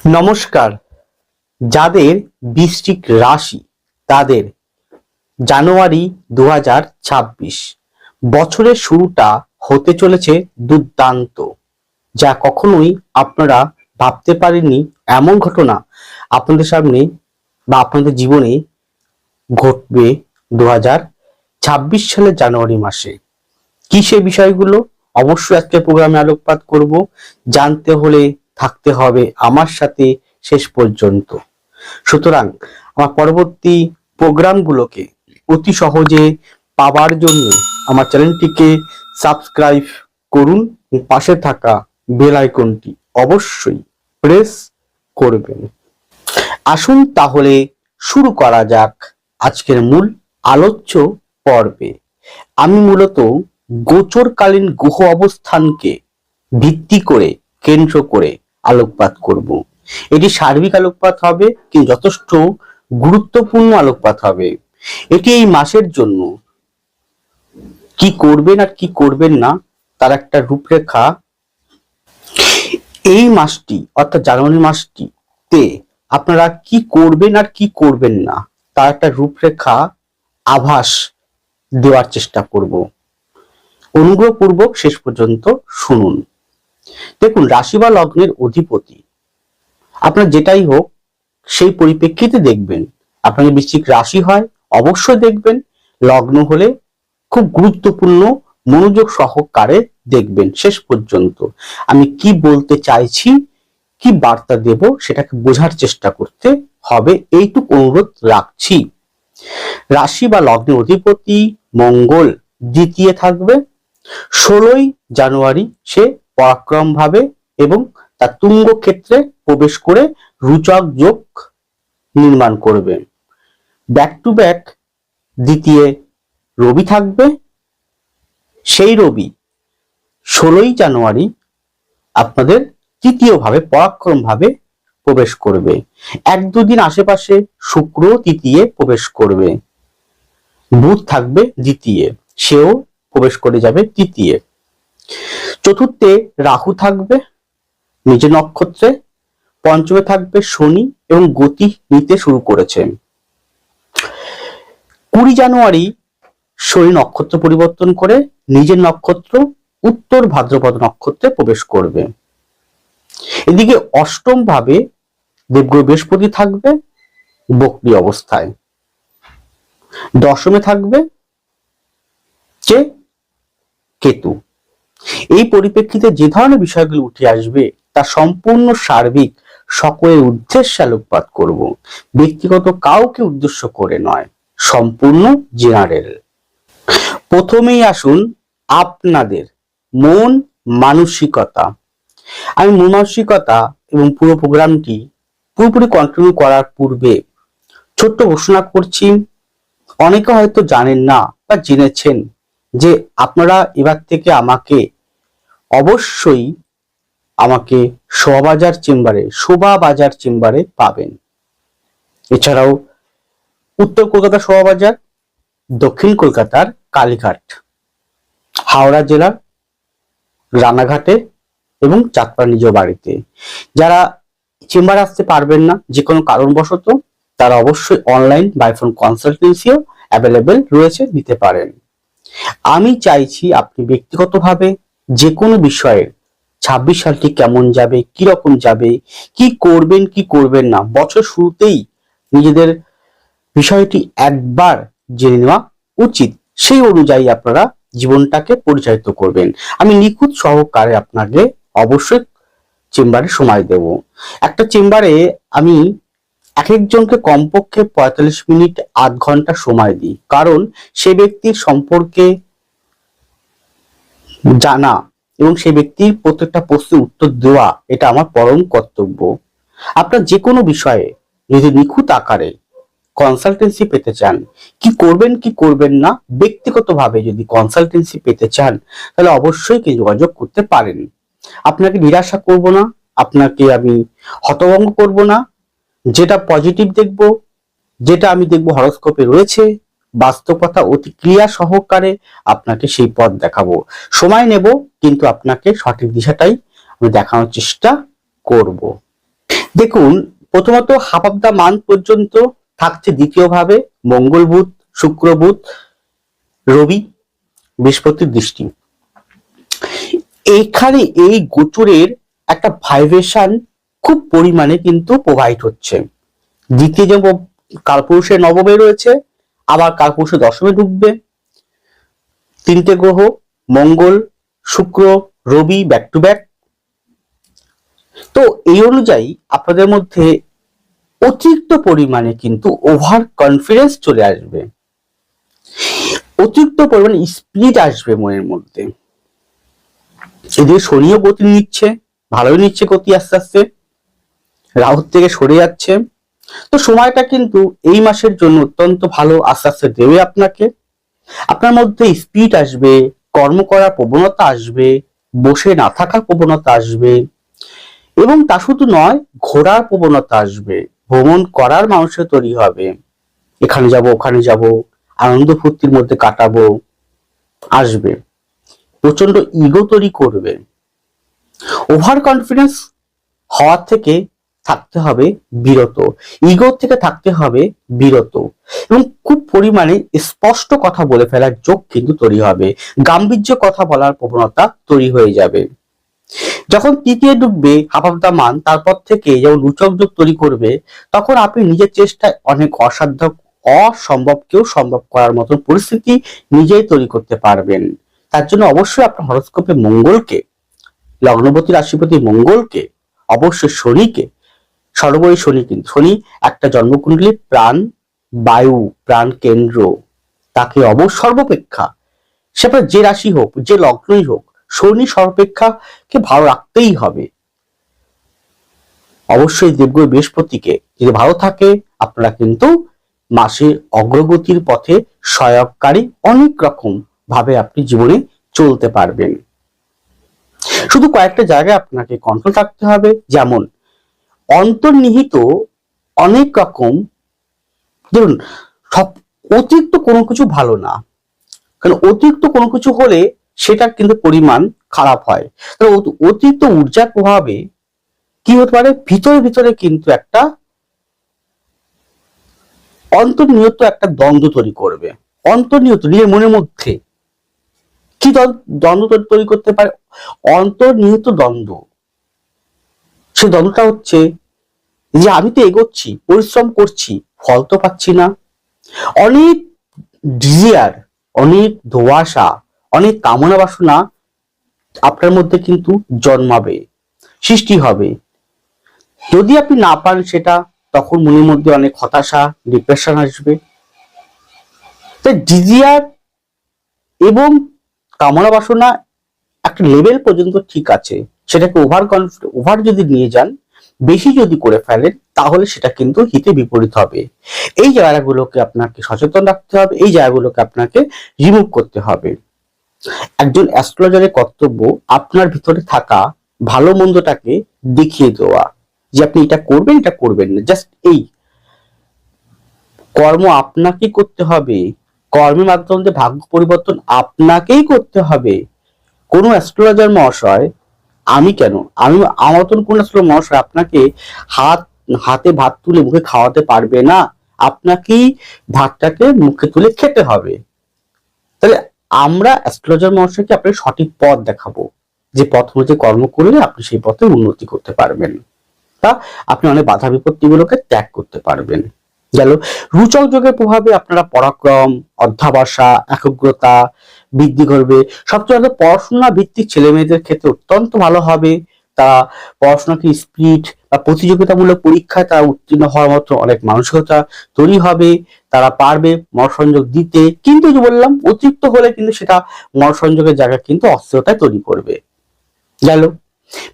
নমস্কার। যাদের বৃশ্চিক রাশি তাদের জানুয়ারি 2026 বছরের শুরুটা হতে চলেছে দুর্দান্ত, যা কখনোই আপনারা ভাবতে পারেননি এমন ঘটনা আপনাদের সামনে বা আপনাদের জীবনে ঘটবে 2026 সালের জানুয়ারি মাসে। কি সে বিষয়গুলো অবশ্যই আজকের প্রোগ্রামে আলোকপাত করব। জানতে হলে থাকতে হবে আমার সাথে শেষ পর্যন্ত। সুতরাং আমার পরবর্তী প্রোগ্রামগুলোকে অতি সহজে পাওয়ার জন্য আমার চ্যানেলটিকে সাবস্ক্রাইব করুন, পাশে থাকা বেল আইকনটি অবশ্যই প্রেস করবেন। আসুন তাহলে শুরু করা যাক আজকের মূল আলোচ্য পর্বে। আমি মূলত গোচরকালীন গ্রহ অবস্থানকে ভিত্তি করে কেন্দ্র করে আলোকপাত করব। এটি সার্বিক আলোকপাত হবে, কিন্তু যথেষ্ট গুরুত্বপূর্ণ আলোকপাত হবে। এটি এই মাসের জন্য কি করবেন আর কি করবেন না তার একটা রূপরেখা। এই মাসটি অর্থাৎ জানুয়ারি মাসটিতে আপনারা কি করবেন আর কি করবেন না তার একটা রূপরেখা আভাস দেওয়ার চেষ্টা করব। অনুগ্রহপূর্বক শেষ পর্যন্ত শুনুন। দেখুন, রাশি বা লগ্নের অধিপতি আপনার যেটাই হোক সেই পরিপ্রেক্ষিতে দেখবেন। আপনার বৃশ্চিক রাশি হয় অবশ্যই দেখবেন, লগ্ন হলে খুব গুরুত্বপূর্ণ মনোযোগ সহকারে দেখবেন শেষ পর্যন্ত। আমি কি বলতে চাইছি, কি বার্তা দেব সেটাকে বোঝার চেষ্টা করতে হবে, এইটুকু অনুরোধ রাখছি। রাশি বা লগ্নের অধিপতি মঙ্গল দ্বিতীয় থাকবে। 16ই জানুয়ারি সে পরাক্রম ভাবে এবং তার তুঙ্গ ক্ষেত্রে প্রবেশ করে রুচক যোগ নির্মাণ করবে। ব্যাক টু ব্যাক দ্বিতীয় রবি থাকবে। সেই রবি 16ই জানুয়ারি আপনাদের তৃতীয় ভাবে পরাক্রম ভাবে প্রবেশ করবে। এক দুদিন আশেপাশে শুক্র তৃতীয় প্রবেশ করবে। বুধ থাকবে দ্বিতীয়, সেও প্রবেশ করে যাবে তৃতীয়। চতুর্থে রাহু থাকবে নিজের নক্ষত্রে। পঞ্চমে থাকবে শনি এবং গতি নিতে শুরু করেছে। 20 জানুয়ারি শনি নক্ষত্র পরিবর্তন করে নিজের নক্ষত্র উত্তর ভাদ্রপদ নক্ষত্রে প্রবেশ করবে। এদিকে অষ্টম ভাবে দেবগ্রহ বৃহস্পতি থাকবে বক্রী অবস্থায়। দশমে থাকবে যে কেতু। এই পরিপ্রেক্ষিতে যে ধরনের বিষয়গুলো উঠে আসবে তা সম্পূর্ণ সার্বিক সকলের উদ্দেশ্যে আলোকপাত করব। ব্যক্তিগত কাউকে উদ্দেশ্য করে নয়, সম্পূর্ণ জেনারেল। প্রথমেই আসুন আপনাদের মন মানসিকতা। আমি মন মানসিকতা এবং পুরো প্রোগ্রামটি পুরোপুরি কন্টিনিউ করার পূর্বে ছোট্ট ঘোষণা করছি। অনেকে হয়তো জানেন না বা জেনেছেন যে আপনারা এবার থেকে আমাকে অবশ্যই শোভাবাজার চেম্বারে পাবেন। এছাড়াও উত্তর কলকাতা শোভাবাজার, দক্ষিণ কলকাতার কালীঘাট, হাওড়া জেলার রানাঘাটে এবং চাঁদপাড়া নিজ বাড়িতে। যারা চেম্বারে আসতে পারবেন না যে কোনো কারণবশত, তারা অবশ্যই অনলাইন বাই ফোন কনসালটেন্সিও অ্যাভেলেবেল রয়েছে, নিতে পারেন। আমি চাইছি আপনি ব্যক্তিগতভাবে যে কোনো বিষয়ে 26 সালটি কেমন যাবে, কি রকম যাবে, কি করবেন কি করবেন না, বছর শুরুতেই নিজেদের বিষয়টি একবার জেনে নেওয়া উচিত। সেই অনুযায়ী আপনারা জীবনটাকে পরিচালিত করবেন। আমি নিখুঁত সহকারে আপনাকে অবশ্যই চেম্বারে সময় দেব। একটা চেম্বারে আমি এক একজনকে কমপক্ষে 45 মিনিট আধ ঘন্টা সময় দিই, কারণ সে ব্যক্তির সম্পর্কে জানা এবং সেই ব্যক্তির প্রত্যেকটা প্রশ্নের উত্তর দেওয়া এটা আমার পরম কর্তব্য। আপনার যে কোনো বিষয়ে যদি নিখুঁত আকারে কনসালটেন্সি পেতে চান, কি করবেন কি করবেন না, ব্যক্তিগতভাবে যদি কনসালটেন্সি পেতে চান, তাহলে অবশ্যই কি যোগাযোগ করতে পারেন। আপনাকে নিরাশা করব না, আপনাকে আমি হতভম্ব করব না। যেটা পজিটিভ দেখব, যেটা আমি দেখব হরোস্কোপে রয়েছে, বাস্তবতা অতি ক্লিয়ার সহকারে আপনাকে সেই পথ দেখাবো। সময় নেব, কিন্তু আপনাকে সঠিক দিশাটাই আমি দেখানোর চেষ্টা করব। দেখুন, প্রথমত হাফ অফ দ্য মান্থ পর্যন্ত থাকছে দ্বিতীয় ভাবে মঙ্গল, বুধ, শুক্র, বুধ, রবি, বৃহস্পতির দৃষ্টি। এখানে এই গোচরের একটা ভাইব্রেশন খুব পরিমাণে কিন্তু প্রোভাইড হচ্ছে। দ্বিতীয় যে কালপুরুষের নবমে রয়েছে, আবার কালপুরুষের দশমে ঢুকবে। তিনটে গ্রহ মঙ্গল, শুক্র, রবি ব্যাক টু ব্যাক। তো এই অনুযায়ী আপনাদের মধ্যে অতিরিক্ত পরিমাণে কিন্তু ওভার কনফিডেন্স চলে আসবে, অতিরিক্ত পরিমাণে স্পিরিট আসবে মনের মধ্যে। এদিকে শনিও গতি নিচ্ছে, ভালোই নিচ্ছে গতি আস্তে আস্তে, রাহুর থেকে সরে যাচ্ছে। তো সময়টা কিন্তু এই মাসের জন্য অত্যন্ত ভালো, আস্তে আস্তে দেবে আপনাকে। আপনার মধ্যে স্পিড আসবে, কর্ম করার প্রবণতা আসবে, বসে না থাকার প্রবণতা আসবে, এবং তা শুধু নয়, ঘোরার প্রবণতা আসবে, ভ্রমণ করার মানুষের তৈরি হবে। এখানে যাব, ওখানে যাব, আনন্দ ফুর্তির মধ্যে কাটাবো আসবে। প্রচন্ড ইগো তৈরি করবে। ওভার কনফিডেন্স হওয়ার থেকে থাকতে হবে বিরত, ইগো থেকে থাকতে হবে বিরত, এবং খুব পরিমাণে স্পষ্ট কথা বলে ফেলার যোগ কিন্তু তৈরি হবে, গাম্ভীর্য কথা বলার প্রবণতা তৈরি হয়ে যাবে। যখন তৃতীয় ডুববে হাফ অফ দ্য মান্থ, তারপর থেকে যেমন রুচক যোগ তৈরি করবে, তখন আপনি নিজের চেষ্টায় অনেক অসাধ্য অসম্ভবকেও সম্ভব করার মতন পরিস্থিতি নিজেই তৈরি করতে পারবেন। তার জন্য অবশ্যই আপনার হরোস্কোপে মঙ্গলকে, লগ্নপতি রাশিপতি মঙ্গলকে, অবশ্যই শনিকে, সর্বোপরি শনি, কিন্তু শনি একটা জন্মকুণ্ডলী প্রাণ বায়ু, প্রাণ কেন্দ্র, তাকে সর্বাপেক্ষা, সেটা যে রাশি হোক, যে লগ্নই হোক, শনি সর্বাপেক্ষাকে ভালো রাখতেই হবে। অবশ্যই দেবগুরু বৃহস্পতিকে যদি ভালো থাকে, আপনারা কিন্তু মাসে অগ্রগতির পথে সহায়ককারী অনেক রকম ভাবে আপনি জীবনে চলতে পারবেন। শুধু কয়েকটা জায়গায় আপনাকে কন্ট্রোল রাখতে হবে, যেমন অন্তর্নিহিত অনেক রকম, ধরুন সব অতিরিক্ত কোনো কিছু ভালো না, কারণ অতিরিক্ত কোনো কিছু হলে সেটার কিন্তু পরিমাণ খারাপ হয়। অতিরিক্ত ঊর্জার প্রভাবে কি হতে পারে, ভিতরে ভিতরে কিন্তু একটা অন্তর্নিহিত একটা দ্বন্দ্ব তৈরি করবে। অন্তর্নিহিত নিজের মনের মধ্যে কি দ্বন্দ্ব তৈরি করতে পারে, অন্তর্নিহিত দ্বন্দ্ব। সেই দ্বন্দ্বটা হচ্ছে যে আমি তো এগোচ্ছি, পরিশ্রম করছি, ফল তো পাচ্ছি না। অনেক ডিজিয়ার, অনেক ধোঁয়াশা, অনেক কামনা বাসনা আপনার মধ্যে কিন্তু জন্মাবে, সৃষ্টি হবে। যদি আপনি না পান সেটা, তখন মনের মধ্যে অনেক হতাশা, ডিপ্রেশন আসবে। তাই ডিজিয়ার এবং কামনা বাসনা একটা লেভেল পর্যন্ত ঠিক আছে, সেটাকে ওভার যদি নিয়ে যান, বেশি যদি করে ফেলেন, তাহলে সেটা কিন্তু হিতে বিপরীত হবে। এই জায়গাগুলোকে আপনাকে সচেতন রাখতে হবে, এই জায়গাগুলোকে আপনাকে রিমুভ করতে হবে। একজন অ্যাস্ট্রোলজারের কর্তব্য আপনার ভিতরে থাকা ভালো মন্দটাকে দেখিয়ে দেওয়া, যে আপনি এটা করবেন, এটা করবেন না। জাস্ট এই কর্ম আপনাকেই করতে হবে, কর্মের মাধ্যমে ভাগ্য পরিবর্তন আপনাকেই করতে হবে। কোনো অ্যাস্ট্রোলজার মহাশয়, আমি কেন, আমি আমার মতন কোন অ্যাস্ট্রোলজার মহাশয় আপনাকে হাতে ভাত তুলে মুখে খাওয়াতে পারবে না। আপনাকেই ভাতটাকে মুখে তুলে খেতে হবে। তাহলে আমরা অ্যাস্ট্রোলজার মহাশয়কে আপনার সঠিক পথ দেখাবো, যে পথ অনুযায়ী কর্ম করলে আপনি সেই পথে উন্নতি করতে পারবেন, তা আপনি অনেক বাধা বিপত্তিগুলোকে ত্যাগ করতে পারবেন। গেল, রুচক যোগের প্রভাবে আপনারা পরাক্রম, অধ্যাবসা, একাগ্রতা বৃদ্ধি করবে। সবচেয়ে ভালো পড়াশোনা ভিত্তিক ছেলে মেয়েদের ক্ষেত্রে অত্যন্ত ভালো হবে। তারা পড়াশোনাকে স্পিড বা প্রতিযোগিতামূলক পরীক্ষায় তারা উত্তীর্ণ হওয়ার মতো অনেক মানসিকতা তৈরি হবে, তারা পারবে মনোসংযোগ দিতে। কিন্তু যে বললাম, অতিরিক্ত হলে কিন্তু সেটা মনোসংযোগের জায়গা কিন্তু অস্থিরতায় তৈরি করবে। গেল,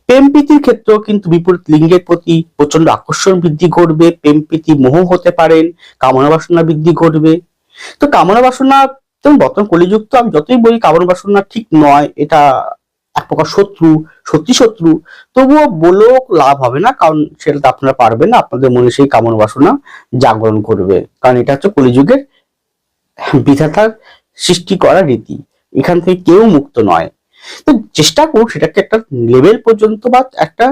প্রেম প্রীতির ক্ষেত্রেও কিন্তু বিপরীত লিঙ্গের প্রতি প্রচন্ড আকর্ষণ বৃদ্ধি করবে, প্রেম প্রীতি মোহ হতে পারেন, কামনা বাসনা বৃদ্ধি করবে। তো কামনা বাসনা, যেমন বর্তমান কলিযুগ, তো আমি যতই বলি কামনা বাসনা ঠিক নয়, এটা এক প্রকার শত্রু, সত্যি শত্রু, তবুও বলেও লাভ হবে না, কারণ সেটা তো আপনারা পারবেন না, আপনাদের মনে সেই কামনা বাসনা জাগরণ করবে, কারণ এটা হচ্ছে কলিযুগের বিধাতার সৃষ্টি করা রীতি, এখান থেকে কেউ মুক্ত নয়। তো চেষ্টা করুন সেটাকে একটা লেভেল পর্যন্ত বা একটা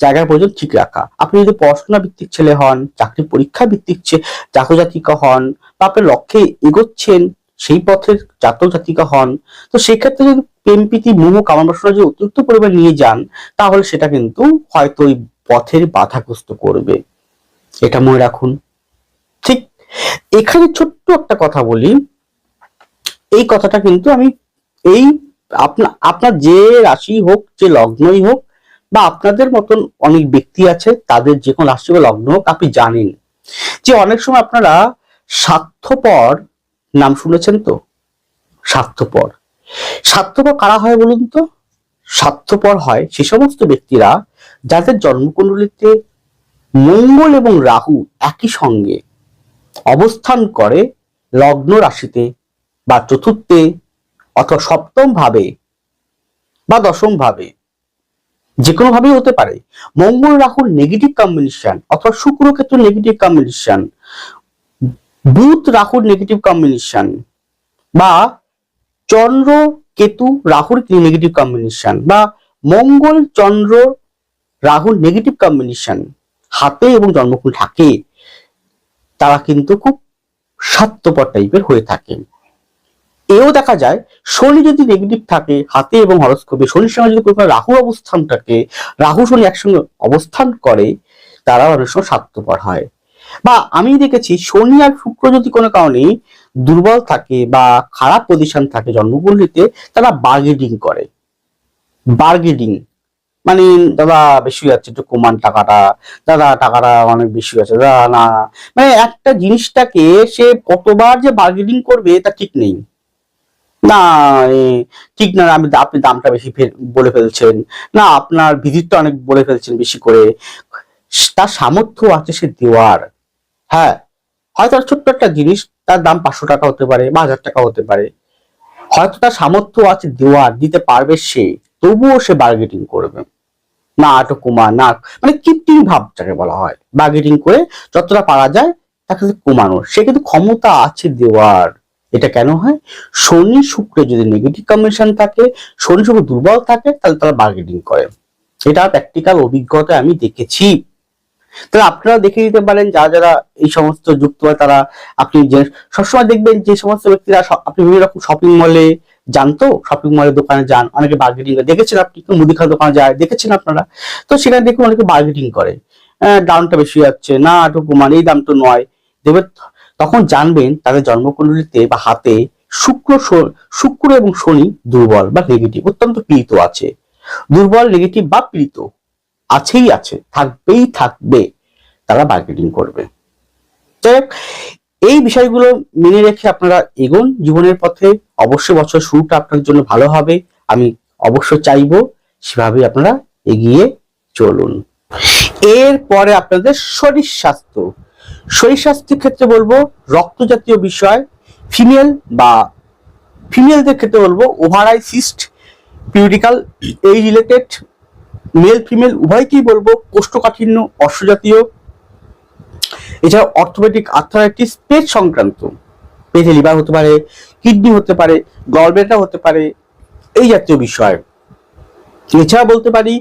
জায়গার প্রয়োজন ঠিক রাখা। আপনি যদি পড়াশোনা ভিত্তিক ছেলে হন, চাকরি পরীক্ষা ভিত্তিক জাতক জাতিকা হন, বা আপনার লক্ষ্যে এগোচ্ছেন সেই পথের জাতক জাতিকা হন, তো সেক্ষেত্রে যদি প্রেম প্রীতি মোহ কামনা যদি অতিরিক্ত পরিমাণ নিয়ে যান, তাহলে সেটা কিন্তু হয়তো ওই পথের বাধাগ্রস্ত করবে, এটা মনে রাখুন। ঠিক এখানে ছোট্ট একটা কথা বলি, এই কথাটা কিন্তু আমি এই আপনার যে রাশি হোক, যে লগ্নই হোক, বা আপনাদের মতন অনেক ব্যক্তি আছে তাদের যে কোনো রাশি বা লগ্ন হোক, আপনি জানেন যে অনেক সময় আপনারা স্বার্থপর নাম শুনেছেন তো? স্বার্থপর স্বার্থপর কারা হয় বলুন তো? স্বার্থপর হয় সে সমস্ত ব্যক্তিরা যাদের জন্মকুণ্ডলিতে মঙ্গল এবং রাহু একই সঙ্গে অবস্থান করে লগ্ন রাশিতে, বা চতুর্থে, অথবা সপ্তম ভাবে, বা দশম ভাবে, যে কোনো ভাবেই হতে পারে। মঙ্গল রাহুর নেগেটিভ কম্বিনেশন, অথবা শুক্র কেতু নেগেটিভ কম্বিনেশন, বুধ রাহুর নেগেটিভ কম্বিনেশন, বা চন্দ্র কেতু রাহুর নেগেটিভ কম্বিনেশন, বা মঙ্গল চন্দ্র রাহুর নেগেটিভ কম্বিনেশন হাতে এবং জন্মকুণ্ডলী থাকে, তারা কিন্তু খুব স্বার্থপর টাইপের হয়ে থাকে। এও দেখা যায় শনি যদি নেগেটিভ থাকে হাতে এবং হরস্কোপে, শনির সঙ্গে যদি কোনো রাহুর অবস্থান থাকে, রাহু শনি একসঙ্গে অবস্থান করে, তারা অনেক সময় স্বার্থপর হয়। বা আমি দেখেছি শনি আর শুক্র যদি কোনো কারণে দুর্বল থাকে বা খারাপ পজিশন থাকে জন্মকুণ্ডলিতে, তারা বার্গেনিং করে। বার্গেনিং মানে, দাদা বেশি যাচ্ছে, একটু কমান টাকাটা, দাদা টাকাটা অনেক বেশি আছে, দাদা না, মানে একটা জিনিসটাকে সে কতবার যে বার্গেনিং করবে তা ঠিক নেই। না ঠিক না, আপনি দামটা বেশি বলে ফেলছেন, না আপনার ভিজিটটা অনেক বলে ফেলছেন বেশি করে। তার সামর্থ্য আছে সে দেওয়ার। হ্যাঁ, হয়তো ছোট্ট একটা জিনিস, তার দাম 500 টাকা হতে পারে বা 1000 টাকা হতে পারে, হয়তো তার সামর্থ্য আছে দেওয়ার, দিতে পারবে সে, তবুও সে বার্গেটিং করবে, না একটু কমান, না মানে কৃত্রিম ভাব যাকে বলা হয়, বার্গেটিং করে যতটা পারা যায় তাকে কমানোর, সে কিন্তু ক্ষমতা আছে দেওয়ার। এটা কেন হয়? শনি শুক্র যদি নেগেটিভ কম্বিনেশন থাকে, শনি শুক্র দুর্বল থাকে, তাহলে তারা বার্গেটিং করে। এটা প্র্যাকটিক্যাল অভিজ্ঞতা আমি দেখেছি। তাহলে আপনারা দেখে দিতে পারেন যারা যারা এই সমস্ত যুক্ত হয় তারা। আপনি যে সবসময় দেখবেন যে সমস্ত ব্যক্তিরা, আপনি বিভিন্ন রকম শপিং মলে যান, তো শপিং মলের দোকানে যান, অনেকে বার্গেটিং করে, দেখেছেন আপনি, মুদিখানার দোকানে যায় দেখেছেন আপনারা, তো সেখানে দেখুন অনেকে বার্গেটিং করে, দামটা বেশি যাচ্ছে, না একটু কমান, এই দাম তো নয় দেবে। তখন জানবেন তাদের জন্মকুণ্ডলিতে বা হাতে শুক্র এবং শনি দুর্বল বা নেগেটিভ, অত্যন্ত পীড়িত আছে। দুর্বল, নেগেটিভ বা পীড়িত আছেই আছে, থাকবেই থাকবে, তারা বার্গেটিং করবে। যাই হোক, এই বিষয়গুলো মেনে রেখে আপনারা এগোন জীবনের পথে, অবশ্যই বছর শুরুটা আপনার জন্য ভালো হবে, আমি অবশ্যই চাইবো সেভাবে আপনারা এগিয়ে চলুন। এরপরে আপনাদের শরীর স্বাস্থ্য। শরীর স্বাস্থ্যের ক্ষেত্রে বলবো রক্ত জাতীয় বিষয়, ফিমেলদের ক্ষেত্রে বলবো ওভারাই সিস্ট, পিউরিক্যাল, এই রিলেটেড, মেল ফিমেল উভয়কেই বলবো কোষ্ঠকাঠিন্য, অশ্বজাতীয়, এছাড়া অর্থোপেডিক আর্থ্রাইটিস, পেট সংক্রান্ত, পেটে লিভার হতে পারে, কিডনি হতে পারে, গলব্লাডার হতে পারে, এই জাতীয় বিষয়। এছাড়া বলতে পারি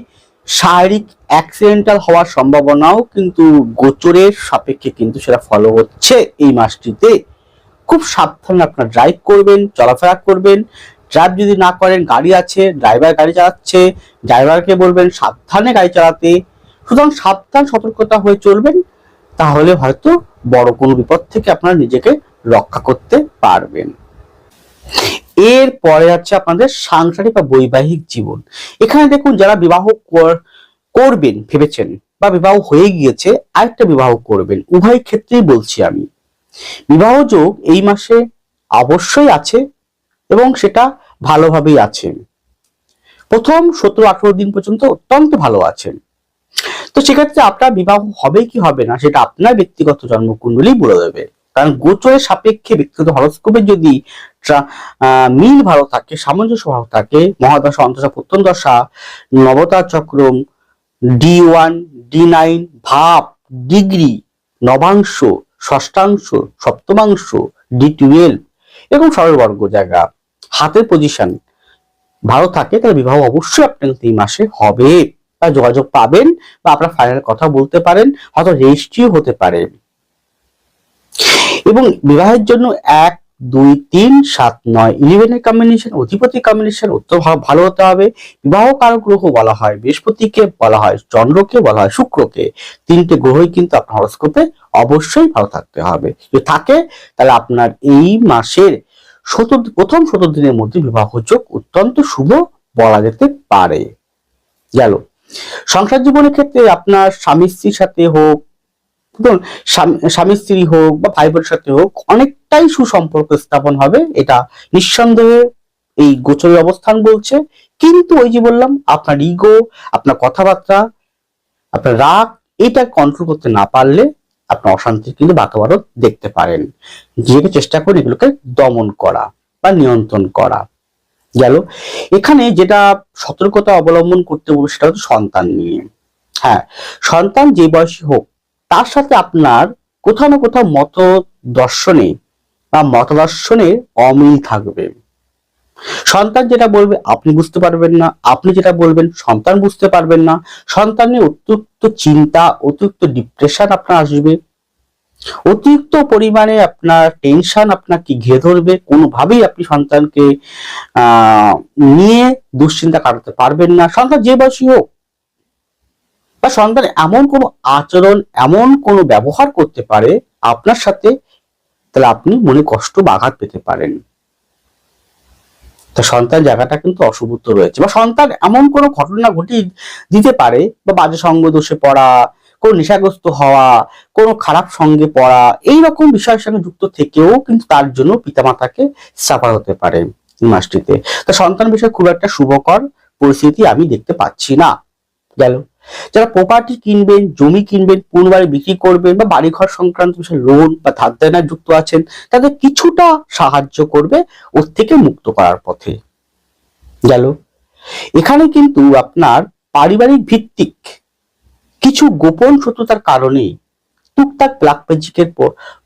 শারীরিক অ্যাক্সিডেন্টাল হওয়ার সম্ভাবনাও কিন্তু গোচরের সাপেক্ষে কিন্তু সেটা ফলো হচ্ছে এই মাসটিতে। খুব সাবধানে আপনার ড্রাইভ করবেন, চলাফেরা করবেন। ড্রাইভ যদি না করেন, গাড়ি আছে, ড্রাইভার গাড়ি চালাচ্ছে, ড্রাইভারকে বলবেন সাবধানে গাড়ি চালাতে। সুতরাং সাবধান সতর্কতা হয়ে চলবেন, তাহলে হয়তো বড় কোনো বিপদ থেকে আপনারা নিজেকে রক্ষা করতে পারবেন। এরপরে আছে আপনাদের সাংসারিক বা বৈবাহিক জীবন। এখানে দেখুন যারা বিবাহ করবেন ভেবেছেন, বা বিবাহ হয়ে গিয়েছে আরেকটা বিবাহ করবেন, উভয় ক্ষেত্রেই বলছি আমি, বিবাহ যোগ এই মাসে অবশ্যই আছে এবং সেটা ভালোভাবেই আছে। প্রথম 17-18 দিন পর্যন্ত অত্যন্ত ভালো আছেন। তো সেক্ষেত্রে আপনার বিবাহ হবে কি হবে না সেটা আপনার ব্যক্তিগত জন্মকুণ্ডলী বলে দেবে। কারণ গোচরের সাপেক্ষে ব্যক্তিগত হরস্কোপের যদি মিল ভালো থাকে, সামঞ্জস্য ভালো থাকে, মহাদশা, অন্তর্দশা, প্রত্যন্তদশা, নবতার চক্রম, D1, D9, ভাব, ডিগ্রি, নবাংশ, ষষ্ঠাংশ, সপ্তমাংশ, D12 এবং সরলবর্গ জায়গা, হাতের পজিশন ভালো থাকে, তাহলে বিবাহ অবশ্যই আপনার এই মাসে হবে। বা যোগাযোগ পাবেন, বা আপনার ফাইনাল কথা বলতে পারেন, হয়তো রেজিস্ট্রিও হতে পারে। এবং বিবাহের জন্য 1, 2, 3, 7, 9, 11 এর কম্বিনেশন, অধিপতি কম্বিনেশন অত্যন্ত ভালো হতে হবে। বিবাহ কারক গ্রহ বলা হয় বৃহস্পতিকে, বলা হয় চন্দ্রকে, বলা হয় শুক্রকে। তিনটে গ্রহই কিন্তু আপনার হরোস্কোপে অবশ্যই ভালো থাকতে হবে। যদি থাকে তাহলে আপনার এই মাসের প্রথম 17 দিনের মধ্যে বিবাহ যোগ অত্যন্ত শুভ বলা যেতে পারে। গেল সংসার জীবনের ক্ষেত্রে আপনার স্বামী স্ত্রীর সাথে হোক, স্বামী স্ত্রী হোক বা ভাই বোনের সাথে হোক, অনেকটাই সুসম্পর্ক স্থাপন হবে, এটা নিঃসন্দেহে এই গোচরের অবস্থান বলছে। কিন্তু ওই যে বললাম, আপনার ইগো, আপনার কথাবার্তা, আপনার রাগ, এটা কন্ট্রোল করতে না পারলে আপনার অশান্তির কিন্তু বাতাবরণ দেখতে পারেন। যেহেতু চেষ্টা করি এগুলোকে দমন করা বা নিয়ন্ত্রণ করা। গেল এখানে যেটা সতর্কতা অবলম্বন করতে হবে সেটা হচ্ছে সন্তান নিয়ে। হ্যাঁ, সন্তান যে বয়সী হোক, তার সাথে আপনার কোথাও না কোথাও মত দর্শনে বা মতদর্শনের অমিল থাকবে। সন্তান যেটা বলবে আপনি বুঝতে পারবেন না, আপনি যেটা বলবেন সন্তান বুঝতে পারবেন না। সন্তানের অতিরিক্ত চিন্তা, অতিরিক্ত ডিপ্রেশন আপনার আসবে, অতিরিক্ত পরিমাণে আপনার টেনশন আপনাকে ঘিরে ধরবে। কোনোভাবেই আপনি সন্তানকে নিয়ে দুশ্চিন্তা কাটাতে পারবেন না, সন্তান যে বয়সী হোক। বা সন্তান এমন কোনো আচরণ, এমন কোনো ব্যবহার করতে পারে আপনার সাথে, তাহলে আপনি মনে কষ্ট বা আঘাত পেতে পারেন। তা সন্তান জায়গাটা কিন্তু অশুভত্ব রয়েছে, বা সন্তান এমন কোনো ঘটনা ঘটিয়ে দিতে পারে, বা বাজে সঙ্গ দোষে পড়া, কোন নেশাগ্রস্ত হওয়া, কোনো খারাপ সঙ্গে পড়া, এইরকম বিষয়ের সঙ্গে যুক্ত থেকেও কিন্তু তার জন্য পিতামাতাকে সাফার হতে পারে এই মাসটিতে। তা সন্তান বিষয়ে খুব একটা শুভকর পরিস্থিতি আমি দেখতে পাচ্ছি না। গেল যারা প্রপার্টি কিনবেন, জমি কিনবেন, পুনর্বারে বিক্রি করবেন, বা বাড়িঘর সংক্রান্ত বিষয়ে লোন বা ধার দেনায় যুক্ত আছেন, তাদের কিছুটা সাহায্য করবে ওর থেকে মুক্ত করার পথে। গেল এখানে কিন্তু আপনার পারিবারিক ভিত্তিক কিছু গোপন শত্রুতার কারণে, টুকটাক ব্ল্যাক ম্যাজিকের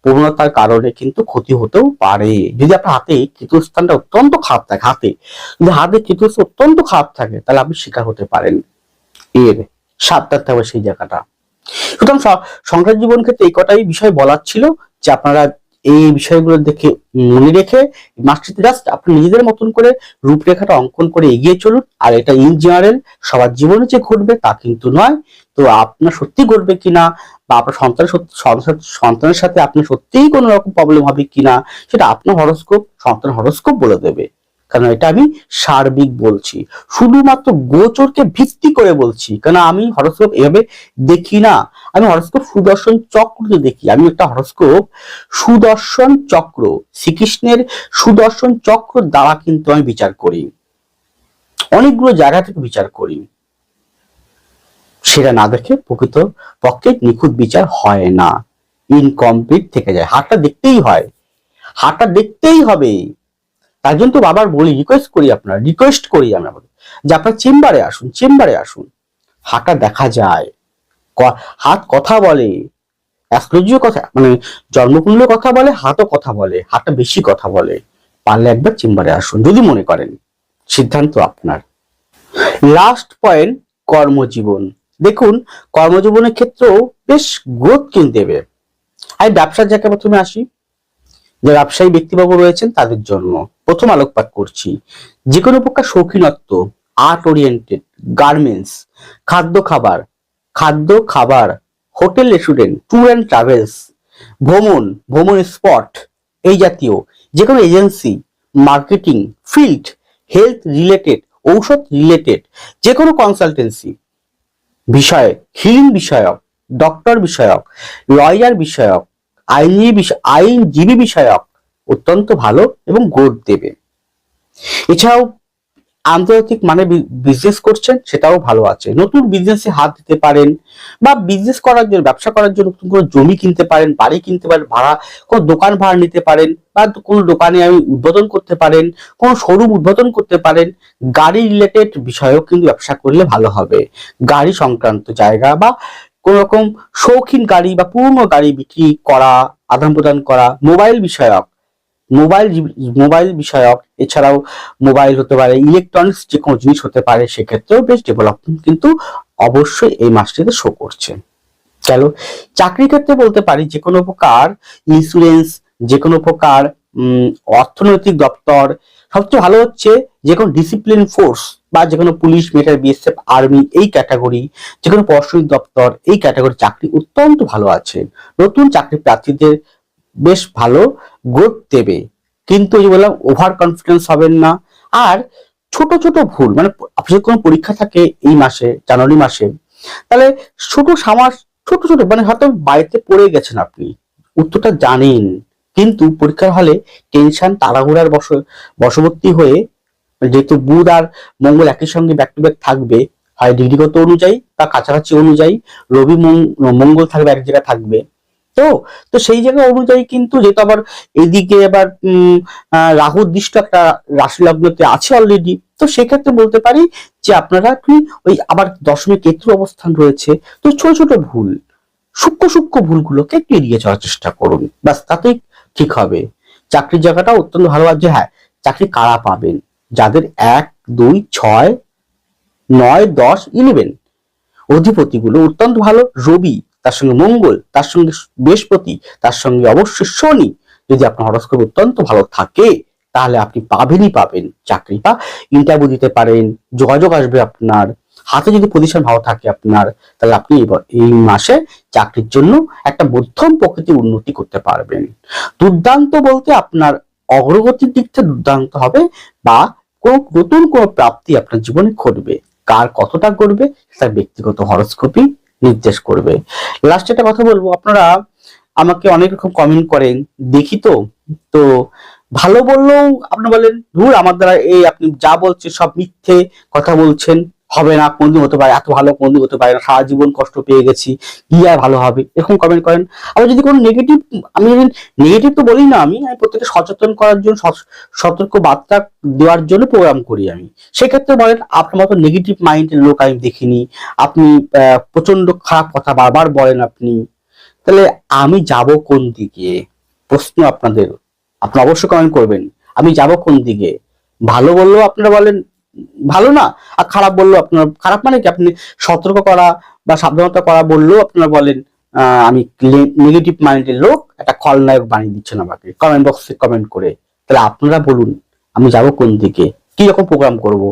প্রবণতার কারণে কিন্তু ক্ষতি হতেও পারে। যদি আপনার হাতে কেতুস্থানটা অত্যন্ত খারাপ থাকে, যদি হাতে কেতুস্থান অত্যন্ত খারাপ থাকে, তাহলে আপনি শিকার হতে পারেন। এর সাবধান থাকবে সেই জায়গাটা। সুতরাং সংসার জীবন ক্ষেত্রে এই কটাই বিষয় বলার ছিল, যে আপনারা এই বিষয়গুলো দেখে মনে রেখে মাসটিতে জাস্ট আপনি নিজেদের মতন করে রূপরেখাটা অঙ্কন করে এগিয়ে চলুন। আর এটা ইন জেনারেল সবার জীবনে যে ঘটবে তা কিন্তু নয়। তো আপনার সত্যি ঘটবে কিনা, বা আপনার সন্তানের সাথে আপনার সত্যিই কোনো রকম প্রবলেম হবে কিনা, সেটা আপনার হরোস্কোপ, সন্তান হরোস্কোপ বলে দেবে। কারণ এটা আমি সার্বিক বলছি, শুধুমাত্র গোচরকে ভিত্তি করে বলছি। কারণ আমি হরোস্কোপ এভাবে দেখি না, আমি হরোস্কোপ সুদর্শন চক্রতে দেখি। আমি একটা হরোস্কোপ সুদর্শন চক্র, শ্রীকৃষ্ণের সুদর্শন চক্র দ্বারা কিন্তু আমি বিচার করি, অনেকগুলো জায়গা থেকে বিচার করি। সেটা না দেখে প্রকৃত পক্ষে নিখুঁত বিচার হয় না, ইনকমপ্লিট থেকে যায়। হাতটা দেখতেই হয়, হাতটা দেখতেই হবে। তার জন্য তো বাবার বলি, রিকোয়েস্ট করি আমরা, যে আপনার চেম্বারে আসুন, চেম্বারে আসুন। হাতটা দেখা যায়, হাত কথা বলে, অ্যাস্ট্রোলজিও কথা, মানে জন্মকুণ্ডলীর কথা বলে, হাতও কথা বলে, হাতটা বেশি কথা বলে। পারলে একবার চেম্বারে আসুন যদি মনে করেন, সিদ্ধান্ত আপনার। লাস্ট পয়েন্ট, কর্মজীবন। দেখুন, কর্মজীবনের ক্ষেত্রেও বেশ গ্রোথ কিন্তু দেবে। আমি ব্যবসার জায়গায় প্রথমে আসি। যে ব্যবসায়ী ব্যক্তিবাবু রয়েছেন তাদের জন্য প্রথম আলোকপাত করছি। যে কোনো প্রকার শৌখিনত্ব, আর্ট ওরিয়েন্টেড, গার্মেন্টস, খাদ্য খাবার, hotel restaurant, tour and travels, ভ্রমণ স্পট, এই জাতীয় যে কোনো agency, marketing field, health related, ঔষধ রিলেটেড যে কোনো কনসালটেন্সি বিষয়ে, হিলিং বিষয়ক, ডক্টর বিষয়ক, লয়ার বিষয়ক, আইনজীবী বিষয়ক অত্যন্ত ভালো এবং গ্রোথ দেবে। এছাড়াও আন্তর্জাতিক মানে বিজনেস করছেন, সেটাও ভালো আছে। নতুন বিজনেসে হাত দিতে পারেন, বা বিজনেস করার জন্য, ব্যবসা করার জন্য নতুন কোনো জমি কিনতে পারেন, বাড়ি কিনতে পারেন, ভাড়া কোনো দোকান ভাড়া নিতে পারেন, বা কোনো দোকানে আমি উদ্বোধন করতে পারেন, কোনো শোরুম উদ্বোধন করতে পারেন। গাড়ি রিলেটেড বিষয়েও কিন্তু ব্যবসা করলে ভালো হবে। গাড়ি সংক্রান্ত জায়গা, বা কোন রকম শৌখিন গাড়ি বা পুরনো গাড়ি বিক্রি করা, আদান প্রদান করা, মোবাইল বিষয়ক, এছাড়াও মোবাইল হতে পারে, ইলেকট্রনিক্স যে কোনো জিনিস হতে পারে, সেক্ষেত্রেও বেশ ডেভেলপমেন্ট কিন্তু অবশ্যই এই মাসটিতে শো করছে। গেল। চাকরির ক্ষেত্রে বলতে পারি যে কোনো প্রকার ইন্স্যুরেন্স, যে কোনো প্রকার অর্থনৈতিক দপ্তর, সবচেয়ে ভালো হচ্ছে যে কোনো ডিসিপ্লিন ফোর্স বা যে কোনো পুলিশ, মিলিটারি, বিএসএফ, আর্মি এই ক্যাটাগরি, যে কোনো প্রশাসনিক দপ্তর এই ক্যাটাগরি চাকরি অত্যন্ত ভালো আছে। নতুন চাকরি প্রার্থীদের বেশ ভালো গ্রোথ দেবে, কিন্তু এই যে বললাম ওভার কনফিডেন্স হবেন না। আর ছোট ছোট ভুল, মানে আপনার কোনো পরীক্ষা থাকে এই মাসে, জানুয়ারি মাসে, তাহলে ছোট ছোট ছোট মানে হয়তো বাড়িতে পড়ে গেছেন, আপনি উত্তরটা জানেন, কিন্তু পরীক্ষার হলে টেনশন তাড়াহুড়ার বশবর্তী হয়ে, যেহেতু বুধ আর মঙ্গল একই সঙ্গে ব্যাক টু ব্যাক থাকবে, হয় ডিগ্রিগত অনুযায়ী বা কাছাকাছি অনুযায়ী, রবি মঙ্গল থাকবে এক জায়গায় থাকবে, তো তো সেই জায়গা অনুযায়ী কিন্তু, যেহেতু আবার এদিকে আবার রাহুর দৃষ্টি একটা রাশি লগ্নতে আছে অলরেডি, তো সেক্ষেত্রে বলতে পারি যে আপনারা কি ওই আবার দশমী কেতু অবস্থান রয়েছে, তো ছোট ছোট ভুল, সূক্ষ্ম সূক্ষ্ম ভুলগুলোকে একটু এড়িয়ে চলার চেষ্টা করুন, ব্যাস তাতেই ঠিক হবে। চাকরির জায়গাটা অত্যন্ত ভালো আছে। হ্যাঁ, চাকরি কারা পাবেন? যাদের 1, 2, 6, 9, 10, 11 অধিপতিগুলো অত্যন্ত ভালো, রবি, তার সঙ্গে মঙ্গল, তার সঙ্গে বৃহস্পতি, তার সঙ্গে অবশ্যই শনি, যদি আপনার হরস্কোপ অত্যন্ত ভালো থাকে তাহলে আপনি পাবেনই পাবেন চাকরি, বা ইন্টারভিউ দিতে পারেন, যোগাযোগ আসবে আপনার হাতে। যদি পজিশন ভালো থাকে আপনার, তাহলে আপনি এই মাসে চাকরির জন্য একটা মধ্যম প্রকৃতির উন্নতি করতে পারবেন। দুর্দান্ত বলতে আপনার অগ্রগতির দিক থেকে দুর্দান্ত হবে, বা কোন নতুন কোন প্রাপ্তি আপনার জীবনে ঘটবে। কার কতটা করবে তার ব্যক্তিগত হরস্কোপই নির্দেশ করবে। লাস্ট একটা কথা বলবো, আপনারা আমাকে অনেক রকম কমেন্ট করেন, দেখি তো তো ভালো বললেও আপনি বলেন ধুর আমার দ্বারা এই আপনি যা বলছেন সব মিথ্যে কথা বলছেন, হবে না, কোনদিন হতে পারে, এত ভালো কোনদিন হতে পারে না, সারা জীবন কষ্ট পেয়ে গেছি, কি আর ভালো হবে, এরকম কমেন্ট করেন। আবার যদি কোনো নেগেটিভ, আমি নেগেটিভ তো বলি না, আমি প্রত্যেককে সচেতন করার জন্য, সতর্ক বার্তা দেওয়ার জন্য প্রোগ্রাম করি আমি। সেক্ষেত্রে বলেন আপনার মতো নেগেটিভ মাইন্ডের লোক আমি দেখিনি, আপনি প্রচন্ড খারাপ কথা বারবার বলেন আপনি, তাহলে আমি যাব কোন দিকে? প্রশ্ন আপনাদের, আপনারা অবশ্যই কমেন্ট করবেন, আমি যাব কোন দিকে? ভালো বললেও আপনারা বলেন ভালো না, আর খারাপ বললেও আপনারা খারাপ, মানে কি আপনি সতর্ক করা বা সাবধানতা করা বললেও আপনারা বলেন আমি নেগেটিভ মাইন্ডের লোক, একটা খলনায়ক বানিয়ে দিচ্ছেন আমাকে কমেন্ট বক্সে কমেন্ট করে। তাহলে আপনারা বলুন আমি যাব কোন দিকে, কি রকম প্রোগ্রাম করব?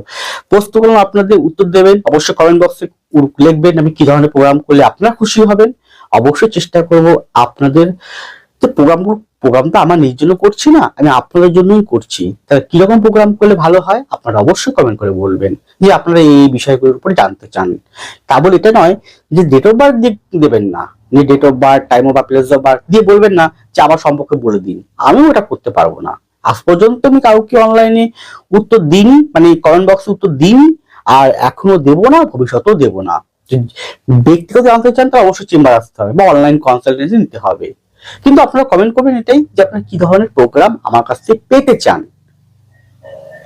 প্রশ্ন করুন, আপনাদের উত্তর দেবেন অবশ্যই কমেন্ট বক্সে লিখবেন, আমি কি ধরনের প্রোগ্রাম করলে আপনারা খুশি হবেন। অবশ্যই চেষ্টা করব আপনাদের, তো প্রোগ্রামটা আমার নিজের জন্য করছি না, আমি আপনাদের জন্যই করছি, তাহলে কিরকম প্রোগ্রাম করলে ভালো হয় আপনারা অবশ্যই কমেন্ট করে বলবেন যে আপনারা এই বিষয়গুলোর উপর জানতে চান। তা বলে এটা নয় যে ডেট অফ বার্থ দেবেন না, date of birth, time of place of birth দিয়ে বলবেন না যে আমার সম্পর্কে বলে দিন, আমিও এটা করতে পারবো না। আজ পর্যন্ত আমি কাউকে অনলাইনে উত্তর দিইনি, মানে কমেন্ট বক্সে উত্তর দিইনি, আর এখনো দেবো না, ভবিষ্যতেও দেবো না। ব্যক্তিগত জানতে চান তো অবশ্যই চেম্বার আসতে হবে বা অনলাইন কনসালটেন্সি নিতে হবে। কিন্তু আপনারা কমেন্ট করবেন এটাই যে আপনারা কি ধরনের প্রোগ্রাম আমার কাছ থেকে পেতে চান,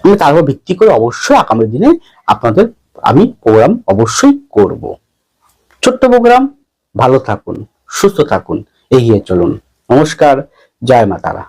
আমি তার উপর ভিত্তি করে অবশ্যই আগামী দিনে আপনাদের আমি প্রোগ্রাম অবশ্যই করব। ছোট্ট প্রোগ্রাম, ভালো থাকুন, সুস্থ থাকুন, এগিয়ে চলুন। নমস্কার, জয় মা তারা।